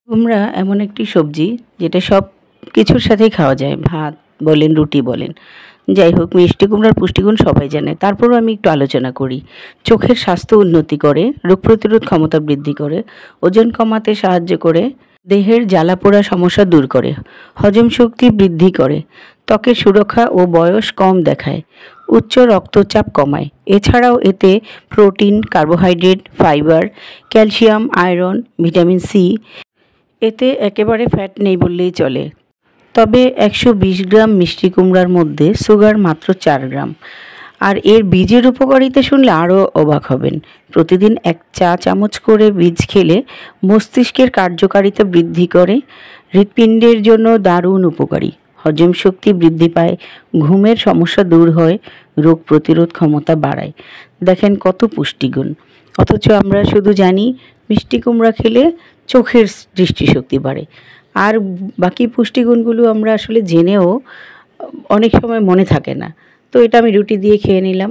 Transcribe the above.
কুমড়া এমন একটি সবজি যেটা সব কিছুর সাথেই খাওয়া যায়, ভাত বলেন রুটি বলেন। যাই হোক, মিষ্টি কুমড়ার পুষ্টিগুণ সবাই জানে, তারপরও আমি একটু আলোচনা করি। চোখের স্বাস্থ্য উন্নতি করে, রোগ প্রতিরোধ ক্ষমতা বৃদ্ধি করে, ওজন কমাতে সাহায্য করে, দেহের জ্বালাপোড়া সমস্যা দূর করে, হজম শক্তি বৃদ্ধি করে, ত্বকের সুরক্ষা ও বয়স কম দেখায়, উচ্চ রক্তচাপ কমায়। এছাড়াও এতে protein, carbohydrate, fibre, calcium, iron, vitamin C, এতে একেবারে ফ্যাট নেই বললেই চলে। তবে ১২০ গ্রাম মিষ্টি কুমড়ার মধ্যে সুগার মাত্র ৪ গ্রাম। আর এর বীজের উপকারিতা শুনলে আরও অবাক হবেন। প্রতিদিন ১ চা চামচ করে বীজ খেলে মস্তিষ্কের কার্যকারিতা বৃদ্ধি করে, হৃৎপিণ্ডের জন্য দারুণ উপকারী, হজম শক্তি বৃদ্ধি পায়, ঘুমের সমস্যা দূর হয়, রোগ প্রতিরোধ ক্ষমতা বাড়ায়। দেখেন কত পুষ্টিগুণ! অথচ আমরা শুধু জানি মিষ্টি কুমড়া খেলে চোখের দৃষ্টিশক্তি বাড়ে। আর বাকি পুষ্টিগুণগুলো আমরা আসলে জেনেও অনেক সময় মনে থাকে না। তো এটা আমি রুটি দিয়ে খেয়ে নিলাম।